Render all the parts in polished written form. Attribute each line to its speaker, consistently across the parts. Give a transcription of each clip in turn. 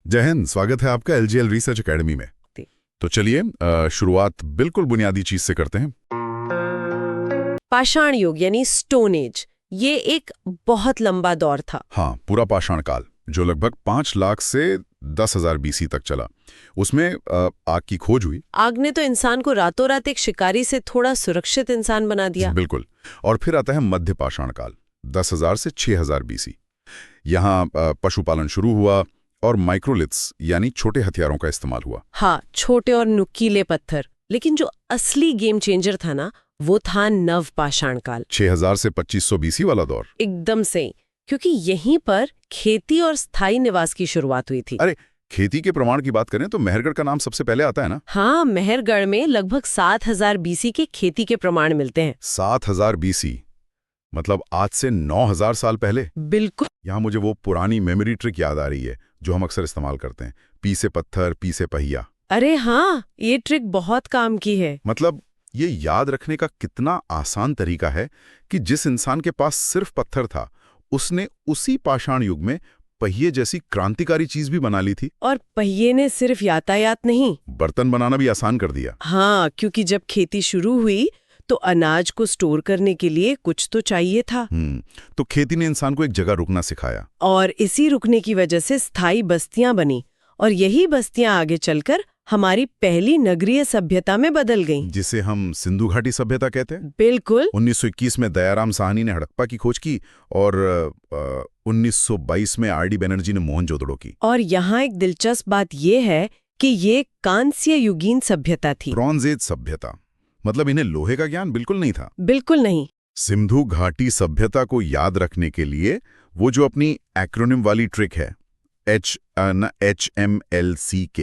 Speaker 1: जय हिंद। स्वागत है आपका एलजीएल रिसर्च एकेडमी में। तो चलिए शुरुआत बिल्कुल बुनियादी चीज से करते हैं।
Speaker 2: पाषाण युग यानी स्टोन एज, ये एक बहुत लंबा दौर था।
Speaker 1: हाँ, पूरा पाषाण काल जो लगभग 5 लाख से 10,000 बीसी तक चला। उसमें आग की खोज हुई।
Speaker 2: आग ने तो इंसान को रातों रात एक शिकारी से थोड़ा सुरक्षित इंसान बना दिया।
Speaker 1: बिल्कुल। और फिर आता है मध्य पाषाण काल, 10,000 से 6,000 बीसी। यहाँ पशुपालन शुरू हुआ और माइक्रोलिथ्स यानी छोटे हथियारों का इस्तेमाल हुआ।
Speaker 2: हाँ, छोटे और नुकीले पत्थर। लेकिन जो असली गेम चेंजर था ना, वो था नव पाषाण काल,
Speaker 1: 6,000 से 2,500 बीसी वाला दौर।
Speaker 2: एकदम से, क्योंकि यहीं पर खेती और स्थायी निवास की शुरुआत हुई थी।
Speaker 1: अरे, खेती के प्रमाण की बात करें तो मेहरगढ़ का नाम सबसे पहले आता है ना।
Speaker 2: हाँ, मेहरगढ़ में लगभग 7,000 बीसी के खेती के प्रमाण मिलते हैं।
Speaker 1: 7,000 बीसी मतलब आज से 9,000 साल पहले।
Speaker 2: बिल्कुल।
Speaker 1: यहाँ मुझे वो पुरानी मेमोरी ट्रिक याद आ रही है जो हम अक्सर इस्तेमाल करते हैं, पी से पत्थर, पी से पहिया।
Speaker 2: अरे हाँ, ये ट्रिक बहुत काम की है।
Speaker 1: मतलब ये याद रखने का कितना आसान तरीका है कि जिस इंसान के पास सिर्फ पत्थर था, उसने उसी पाषाण युग में पहिए जैसी क्रांतिकारी चीज भी बना ली थी।
Speaker 2: और पहिए ने सिर्फ यातायात नहीं,
Speaker 1: बर्तन बनाना भी आसान कर दिया।
Speaker 2: हाँ, क्योंकि जब खेती शुरू हुई तो अनाज को स्टोर करने के लिए कुछ तो चाहिए था।
Speaker 1: तो खेती ने इंसान को एक जगह रुकना सिखाया।
Speaker 2: और इसी रुकने की वजह से स्थायी बस्तियां बनी, और यही बस्तियां आगे चलकर हमारी पहली नगरीय सभ्यता में बदल गईं।
Speaker 1: जिसे हम सिंधु घाटी सभ्यता कहते हैं।
Speaker 2: बिल्कुल।
Speaker 1: 1921 में दयाराम साहनी ने हड़प्पा की खोज की और 1922 में आरडी बनर्जी ने मोहनजोदड़ो की।
Speaker 2: और यहाँ एक दिलचस्प बात यह है कि ये कांस्य युगीन सभ्यता थी।
Speaker 1: ब्रॉन्ज एज सभ्यता, मतलब इन्हें लोहे का ज्ञान बिल्कुल नहीं था।
Speaker 2: बिल्कुल नहीं।
Speaker 1: सिंधु घाटी सभ्यता को याद रखने के लिए वो जो अपनी एक्रोनिम वाली ट्रिक है, HMLCK।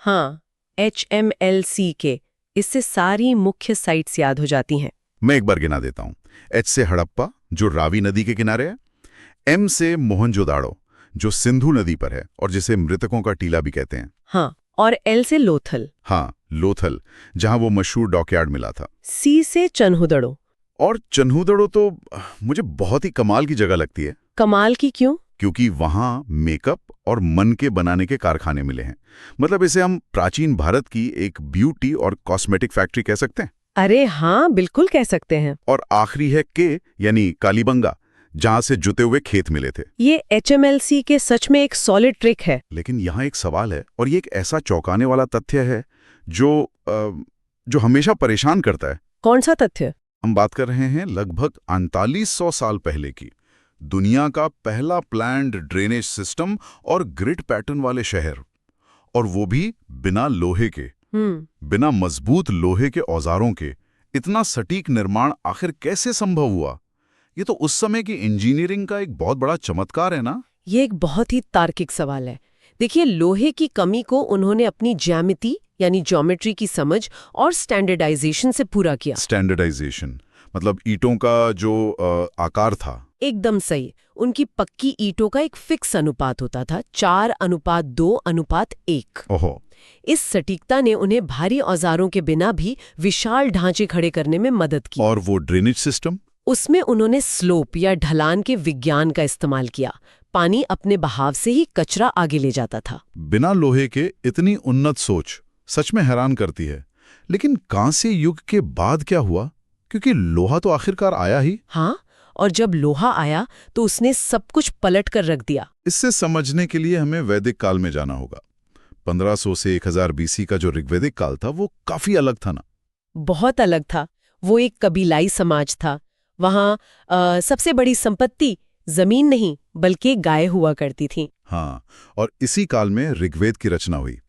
Speaker 2: हाँ, HMLCK, इससे सारी मुख्य साइट्स याद हो जाती हैं।
Speaker 1: मैं एक बार गिना देता हूं। H से हड़प्पा जो रावी नदी के किनारे है, M से मोहनजोदाड़ो जो सिंधु नदी पर है और जिसे मृतकों का टीला भी कहते हैं।
Speaker 2: हाँ, और L से लोथल।
Speaker 1: हाँ, लोथल, जहां वो मशहूर डॉकयार्ड मिला था।
Speaker 2: C से चन्हुदड़ो।
Speaker 1: और चन्हुदड़ो तो मुझे बहुत ही कमाल की जगह लगती है।
Speaker 2: कमाल की क्यों?
Speaker 1: क्योंकि वहां मेकअप और मन के बनाने के कारखाने मिले हैं। मतलब इसे हम प्राचीन भारत की एक ब्यूटी और कॉस्मेटिक फैक्ट्री कह सकते हैं।
Speaker 2: अरे हाँ, बिल्कुल कह सकते हैं।
Speaker 1: और आखिरी है के यानी कालीबंगा, जहां से जुते हुए खेत मिले थे।
Speaker 2: ये HMLC के सच में एक सॉलिड ट्रिक है।
Speaker 1: लेकिन यहाँ एक सवाल है, और ये एक ऐसा चौंकाने वाला तथ्य है जो हमेशा परेशान करता है।
Speaker 2: कौन सा तथ्य?
Speaker 1: हम बात कर रहे हैं लगभग 3900 साल पहले की। दुनिया का पहला प्लान्ड ड्रेनेज सिस्टम और ग्रिड पैटर्न वाले शहर, और वो भी बिना लोहे के, बिना मजबूत लोहे के औजारों के। इतना सटीक निर्माण आखिर कैसे संभव हुआ? ये तो उस समय की इंजीनियरिंग का एक बहुत बड़ा चमत्कार है ना।
Speaker 2: ये एक बहुत ही तार्किक सवाल है। देखिए, लोहे की कमी को उन्होंने अपनी ज्यामिति यानी ज्योमेट्री की समझ और स्टैंडर्डाइजेशन से पूरा किया।
Speaker 1: स्टैंडर्डाइजेशन मतलब ईंटों का जो आकार था।
Speaker 2: एकदम सही। उनकी पक्की ईंटों का एक फिक्स अनुपात होता था, 4:2:1।
Speaker 1: ओहो।
Speaker 2: इस सटीकता ने उन्हें भारी औजारों के बिना भी विशाल ढांचे खड़े करने में मदद की।
Speaker 1: और वो ड्रेनेज सिस्टम?
Speaker 2: उसमें उन्होंने स्लोप या ढलान के विज्ञान का इस्तेमाल किया। पानी अपने बहाव से ही कचरा आगे ले जाता था।
Speaker 1: बिना लोहे के इतनी उन्नत सोच सच में हैरान करती है। लेकिन कांस्य युग के बाद क्या हुआ? क्योंकि लोहा तो आखिरकार आया ही।
Speaker 2: हाँ, और जब लोहा आया तो उसने सब कुछ पलट कर रख दिया।
Speaker 1: इससे समझने के लिए हमें वैदिक काल में जाना होगा। 1500 से 1000 बीसी का जो ऋग्वैदिक काल था वो काफी अलग था ना।
Speaker 2: बहुत अलग था। वो एक कबीलाई समाज था। वहाँ सबसे बड़ी संपत्ति जमीन नहीं बल्कि गाय हुआ करती थी।
Speaker 1: हाँ, और इसी काल में ऋग्वेद की रचना हुई।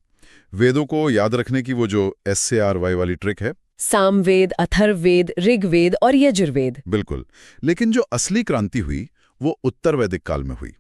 Speaker 1: वेदों को याद रखने की वो जो SARY वाली ट्रिक है,
Speaker 2: सामवेद, अथर्ववेद, ऋग्वेद और यजुर्वेद।
Speaker 1: बिल्कुल। लेकिन जो असली क्रांति हुई वो उत्तर वैदिक काल में हुई,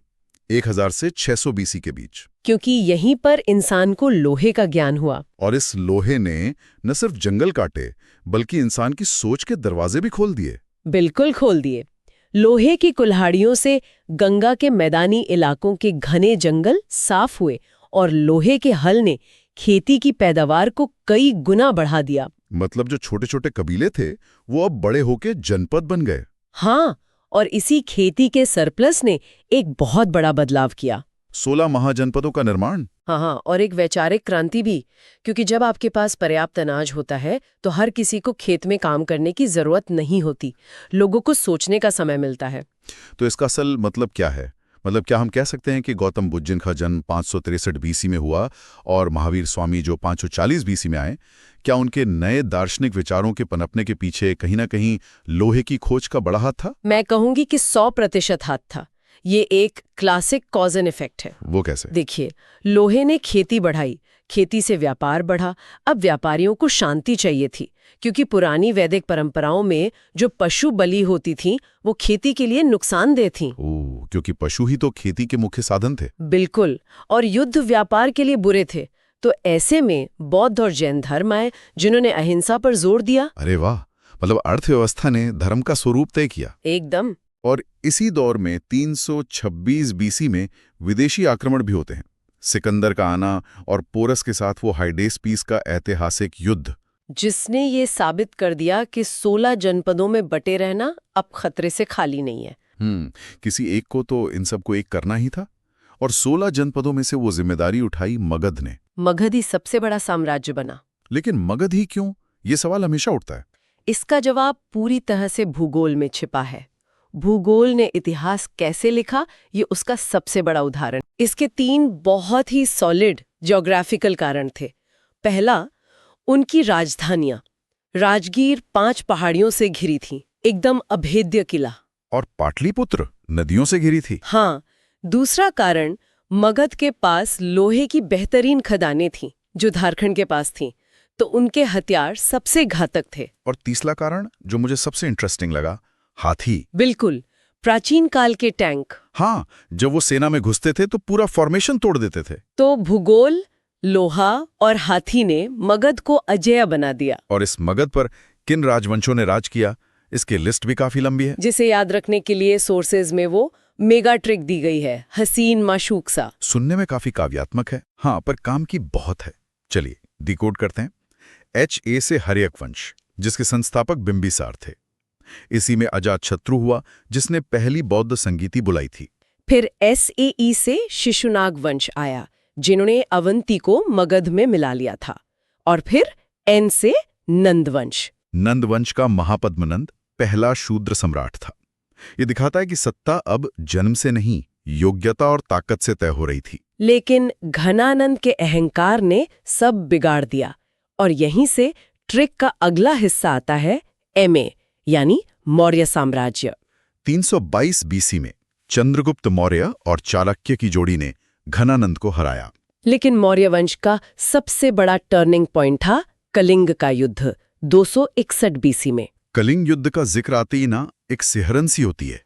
Speaker 1: 1000 से 600 बीसी के बीच।
Speaker 2: क्योंकि यहीं पर इंसान को लोहे का ज्ञान हुआ।
Speaker 1: और इस लोहे ने न सिर्फ जंगल काटे बल्कि इंसान की सोच के दरवाजे भी खोल दिए।
Speaker 2: बिल्कुल खोल दिए। लोहे की कुल्हाड़ियों से गंगा के मैदानी इलाकों के घने जंगल साफ हुए और लोहे के हल ने खेती की पैदावार को कई गुना बढ़ा दिया।
Speaker 1: मतलब जो छोटे छोटे कबीले थे वो अब बड़े होके जनपद बन गए।
Speaker 2: हाँ, और इसी खेती के सरप्लस ने एक बहुत बड़ा बदलाव किया।
Speaker 1: 16 महाजनपदों का निर्माण।
Speaker 2: हाँ, और एक वैचारिक क्रांति भी, क्योंकि जब आपके पास पर्याप्त अनाज होता है तो हर किसी को खेत में काम करने की जरूरत नहीं होती, लोगों को सोचने का समय मिलता है।
Speaker 1: तो इसका असल मतलब क्या है? मतलब क्या हम कह सकते हैं कि गौतम बुद्ध जिनका जन्म 563 बीसी में हुआ और महावीर स्वामी जो 540 बीसी में आए, क्या उनके नए दार्शनिक विचारों के पनपने के पीछे कहीं ना कहीं लोहे की खोज का बड़ा हाथ था?
Speaker 2: मैं कहूंगी कि 100% हाथ था। ये एक क्लासिक कॉज एंड इफेक्ट है।
Speaker 1: वो कैसे?
Speaker 2: देखिए, लोहे ने खेती बढ़ाई, खेती से व्यापार बढ़ा। अब व्यापारियों को शांति चाहिए थी, क्योंकि पुरानी वैदिक परंपराओं में जो पशु बलि होती थी वो खेती के लिए नुकसानदेह थी।
Speaker 1: ओह, क्योंकि पशु ही तो खेती के मुख्य साधन थे।
Speaker 2: बिल्कुल, और युद्ध व्यापार के लिए बुरे थे। तो ऐसे में बौद्ध और जैन धर्म आए, जिन्होंने अहिंसा पर जोर दिया।
Speaker 1: अरे वाह, मतलब अर्थव्यवस्था ने धर्म का स्वरूप तय किया।
Speaker 2: एकदम।
Speaker 1: और इसी दौर में 326 बीसी में विदेशी आक्रमण भी होते हैं। सिकंदर का आना और पोरस के साथ वो हाइडेस्पीस का ऐतिहासिक युद्ध,
Speaker 2: जिसने ये साबित कर दिया कि 16 जनपदों में बटे रहना अब खतरे से खाली नहीं है।
Speaker 1: किसी एक को तो इन सबको एक करना ही था, और 16 जनपदों में से वो जिम्मेदारी उठाई मगध ने।
Speaker 2: मगध ही सबसे बड़ा साम्राज्य बना।
Speaker 1: लेकिन मगध ही क्यों, ये सवाल हमेशा उठता है।
Speaker 2: इसका जवाब पूरी तरह से भूगोल में छिपा है। भूगोल ने इतिहास कैसे लिखा, ये उसका सबसे बड़ा उदाहरण। इसके 3 बहुत ही सॉलिड ज्योग्राफिकल कारण थे। पहला, उनकी राजधानियां। राजगीर 5 पहाड़ियों से घिरी थी, एकदम अभेद्य किला।
Speaker 1: और पाटलिपुत्र नदियों से घिरी थी।
Speaker 2: हाँ। दूसरा कारण, मगध के पास लोहे की बेहतरीन खदानें थीं, जो झारखंड के पास थीं, तो उनके हथियार सबसे घातक थे।
Speaker 1: और तीसरा कारण, जो मुझे सबसे इंटरेस्टिंग लगा, हाथी।
Speaker 2: बिल्कुल, प्राचीन काल के टैंक।
Speaker 1: हाँ, जब वो सेना में घुसते थे तो पूरा फॉर्मेशन तोड़ देते थे।
Speaker 2: तो भूगोल, लोहा और हाथी ने मगध को अजेय बना दिया।
Speaker 1: और इस मगध पर किन राजवंशों ने राज किया, इसकी लिस्ट भी काफी लंबी है।
Speaker 2: जिसे याद रखने के लिए सोर्सेज में वो मेगा ट्रिक दी गई है, हसीन माशूक सा।
Speaker 1: सुनने में काफी काव्यात्मक है, हाँ, पर काम की बहुत है। चलिए डिकोड करते हैं। HA से हर्यक वंश, जिसके संस्थापक बिंबिसार थे। इसी में अजातशत्रु हुआ, जिसने पहली बौद्ध संगीति बुलाई थी।
Speaker 2: फिर SAE से शिशुनाग वंश आया, जिन्होंने अवंती को मगध में मिला लिया था। और फिर N से नंद वंश।
Speaker 1: नंद वंश का महापद्मनंद पहला शूद्र सम्राट था। ये दिखाता है कि सत्ता अब जन्म से नहीं, योग्यता और ताकत से तय हो रही थी।
Speaker 2: लेकिन घनानंद के अहंकार ने सब बिगाड़ दिया, और यहीं से ट्रिक का अगला हिस्सा आता है, MA, यानी मौर्य साम्राज्य।
Speaker 1: 322 बीसी में चंद्रगुप्त मौर्य और चाणक्य की जोड़ी ने घनानंद को हराया।
Speaker 2: लेकिन मौर्य वंश का सबसे बड़ा टर्निंग पॉइंट था कलिंग का युद्ध 261 बीसी में।
Speaker 1: कलिंग युद्ध का जिक्र आते ही ना एक सिहरन सी होती है।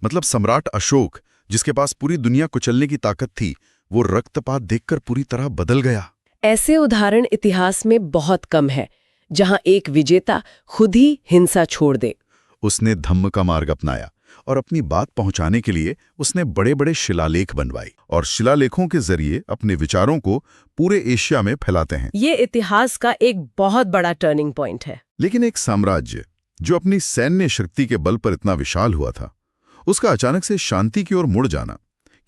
Speaker 1: मतलब सम्राट अशोक, जिसके पास पूरी दुनिया कुचलने की ताकत थी, वो रक्तपात देखकर पूरी तरह बदल गया।
Speaker 2: ऐसे उदाहरण इतिहास में बहुत कम है, जहां एक विजेता खुद ही हिंसा छोड़ दे।
Speaker 1: उसने धम्म का मार्ग अपनाया और अपनी बात पहुंचाने के लिए उसने बड़े बड़े शिलालेख बनवाए, और शिलालेखों के जरिए अपने विचारों को पूरे एशिया में फैलाते हैं।
Speaker 2: ये इतिहास का एक बहुत बड़ा टर्निंग पॉइंट है।
Speaker 1: लेकिन एक साम्राज्य जो अपनी सैन्य शक्ति के बल पर इतना विशाल हुआ था, उसका अचानक से शांति की ओर मुड़ जाना,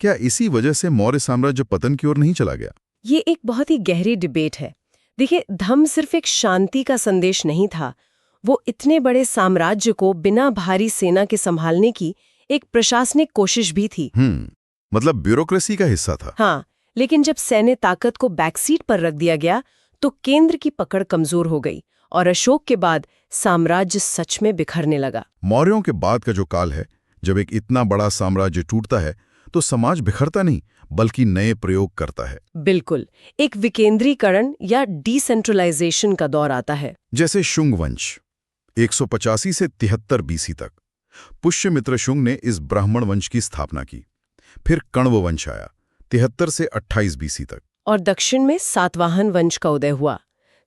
Speaker 1: क्या इसी वजह से मौर्य साम्राज्य पतन की ओर नहीं चला गया?
Speaker 2: ये एक बहुत ही गहरी डिबेट है। देखिए, धम्म सिर्फ एक शांति का संदेश नहीं था, वो इतने बड़े साम्राज्य को बिना भारी सेना के संभालने की एक प्रशासनिक कोशिश भी थी।
Speaker 1: मतलब ब्यूरोक्रेसी का हिस्सा था।
Speaker 2: हाँ, लेकिन जब सैन्य ताकत को बैकसीट पर रख दिया गया तो केंद्र की पकड़ कमजोर हो गई, और अशोक के बाद साम्राज्य सच में बिखरने लगा।
Speaker 1: मौर्यों के बाद का जो काल है, जब एक इतना बड़ा साम्राज्य टूटता है तो समाज बिखरता नहीं, बल्कि नए प्रयोग करता है।
Speaker 2: बिल्कुल, एक विकेंद्रीकरण या डिसेंट्रलाइजेशन का दौर आता है।
Speaker 1: जैसे शुंग वंश 185 से 73 बीसी तक। पुष्यमित्र शुंग ने इस ब्राह्मण वंश की स्थापना की। फिर कण्व वंश आया 73 से 28 बीसी तक।
Speaker 2: और दक्षिण में सातवाहन वंश का उदय हुआ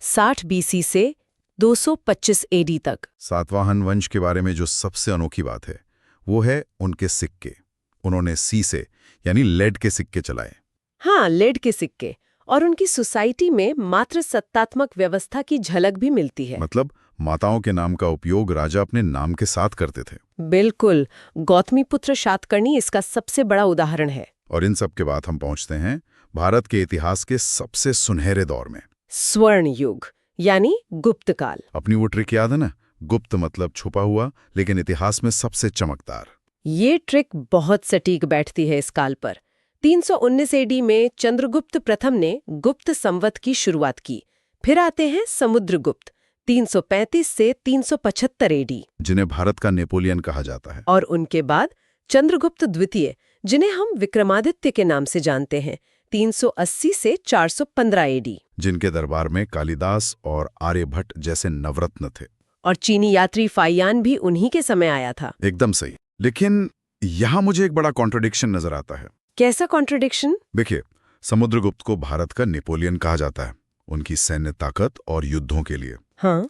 Speaker 2: 60 बीसी से 225 AD तक।
Speaker 1: सातवाहन वंश के बारे में जो सबसे अनोखी बात है वो है उनके सिक्के। उन्होंने सीसे यानी लेड के सिक्के चलाए।
Speaker 2: हाँ, लेड के सिक्के। और उनकी सोसाइटी में मात्र सत्तात्मक व्यवस्था की झलक भी मिलती है।
Speaker 1: मतलब माताओं के नाम का उपयोग राजा अपने नाम के साथ करते थे।
Speaker 2: बिल्कुल, गौतमीपुत्र शातकर्णी इसका सबसे बड़ा उदाहरण है।
Speaker 1: और इन सब के बाद हम पहुंचते हैं भारत के इतिहास के सबसे सुनहरे दौर में।
Speaker 2: स्वर्ण युग यानी गुप्त काल।
Speaker 1: अपनी वो ट्रिक याद है ना, गुप्त मतलब छुपा हुआ, लेकिन इतिहास में सबसे चमकदार।
Speaker 2: ये ट्रिक बहुत सटीक बैठती है इस काल पर। 319 एडी में चंद्रगुप्त प्रथम ने गुप्त संवत की शुरुआत की। फिर आते हैं समुद्रगुप्त 335 से 375 एडी,
Speaker 1: जिन्हें भारत का नेपोलियन कहा जाता है।
Speaker 2: और उनके बाद चंद्रगुप्त द्वितीय, जिन्हें हम विक्रमादित्य के नाम से जानते हैं, 380 से 415 एडी।
Speaker 1: जिनके दरबार में कालिदास और आर्यभट्ट जैसे नवरत्न थे।
Speaker 2: और चीनी यात्री फाहियान भी उन्हीं के समय आया था।
Speaker 1: एकदम सही। लेकिन यहाँ मुझे एक बड़ा कॉन्ट्रडिक्शन नजर आता है।
Speaker 2: कैसा कॉन्ट्रडिक्शन?
Speaker 1: देखिए, समुद्रगुप्त को भारत का नेपोलियन कहा जाता है, उनकी सैन्य ताकत और युद्धों के लिए।
Speaker 2: हाँ,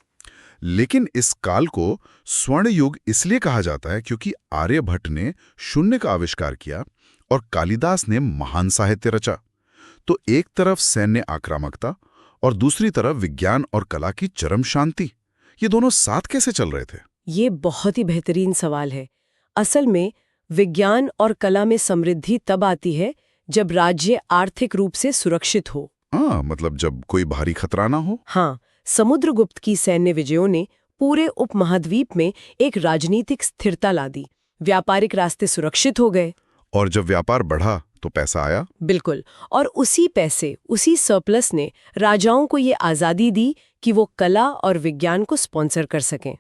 Speaker 1: लेकिन इस काल को स्वर्ण युग इसलिए कहा जाता है क्योंकि आर्यभट्ट ने शून्य का आविष्कार किया और कालिदास ने महान साहित्य रचा। तो एक तरफ सैन्य आक्रामकता और दूसरी तरफ विज्ञान और कला की चरम शांति, ये दोनों साथ कैसे चल रहे थे?
Speaker 2: ये बहुत ही बेहतरीन सवाल है। असल में विज्ञान और कला में समृद्धि तब आती है जब राज्य आर्थिक रूप से सुरक्षित हो।
Speaker 1: मतलब जब कोई भारी खतरा ना हो।
Speaker 2: हाँ, समुद्रगुप्त की सैन्य विजयों ने पूरे उपमहाद्वीप में एक राजनीतिक स्थिरता ला दी। व्यापारिक रास्ते सुरक्षित हो गए।
Speaker 1: और जब व्यापार बढ़ा तो पैसा आया।
Speaker 2: बिल्कुल। और उसी पैसे, उसी सरप्लस ने राजाओं को ये आज़ादी दी कि वो कला और विज्ञान को स्पॉन्सर कर सकें।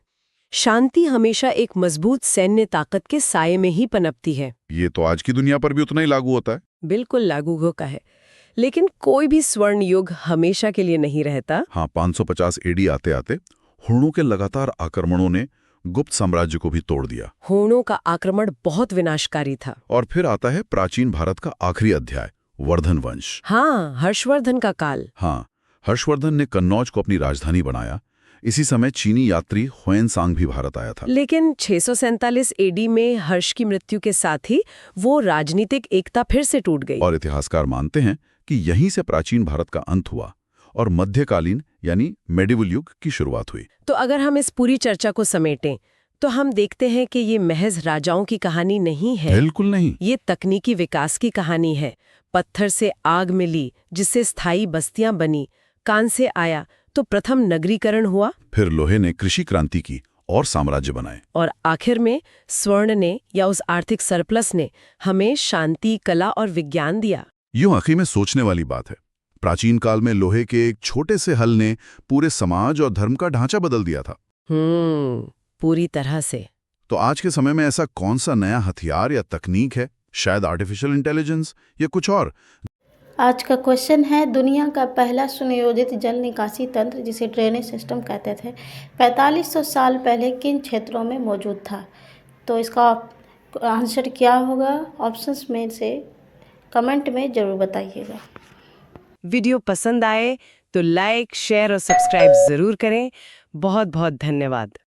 Speaker 2: शांति हमेशा एक मजबूत सैन्य ताकत के साये में ही पनपती है।
Speaker 1: ये तो आज की दुनिया पर भी उतना ही लागू होता है।
Speaker 2: बिल्कुल लागू होता है। लेकिन कोई भी स्वर्ण युग हमेशा के लिए नहीं रहता।
Speaker 1: हाँ, 550 एडी आते आते हुणों के लगातार आक्रमणों ने गुप्त साम्राज्य को भी तोड़ दिया।
Speaker 2: हुणों का आक्रमण बहुत विनाशकारी था।
Speaker 1: और फिर आता है प्राचीन भारत का आखिरी अध्याय, वर्धन वंश।
Speaker 2: हाँ, हर्षवर्धन का काल।
Speaker 1: हाँ, हर्षवर्धन ने कन्नौज को अपनी राजधानी बनाया। इसी समय चीनी यात्री हुएनसांग भी भारत आया था।
Speaker 2: लेकिन 647 एडी में हर्ष की मृत्यु के साथ ही वो राजनीतिक एकता फिर से टूट गई।
Speaker 1: और इतिहासकार मानते हैं कि यहीं से प्राचीन भारत का अंत हुआ और मध्यकालीन यानी मेडिवल युग की शुरुआत हुई।
Speaker 2: तो अगर हम इस पूरी चर्चा को समेटें तो हम देखते हैं कि ये महज राजाओं की कहानी नहीं है।
Speaker 1: बिल्कुल नहीं।
Speaker 2: ये तकनीकी विकास की कहानी है। पत्थर से आग मिली, जिससे स्थायी बस्तियां बनी। कान से आया तो प्रथम नगरीकरण हुआ।
Speaker 1: फिर लोहे ने कृषि क्रांति की और साम्राज्य बनाए।
Speaker 2: और आखिर में स्वर्ण ने, या उस आर्थिक सरप्लस ने, हमें शांति, कला और विज्ञान दिया।
Speaker 1: यूं आखिर में सोचने वाली बात है, प्राचीन काल में लोहे के एक छोटे से हल ने पूरे समाज और धर्म का ढांचा बदल दिया था।
Speaker 2: पूरी तरह से।
Speaker 1: तो आज के समय में ऐसा कौन सा नया हथियार या तकनीक है, शायद आर्टिफिशियल इंटेलिजेंस या कुछ और?
Speaker 3: आज का क्वेश्चन है, दुनिया का पहला सुनियोजित जल निकासी तंत्र, जिसे ड्रेनेज सिस्टम कहते थे, 4500 साल पहले किन क्षेत्रों में मौजूद था? तो इसका आंसर क्या होगा? ऑप्शंस में से कमेंट में ज़रूर बताइएगा।
Speaker 2: वीडियो पसंद आए तो लाइक, शेयर और सब्सक्राइब जरूर करें। बहुत बहुत धन्यवाद।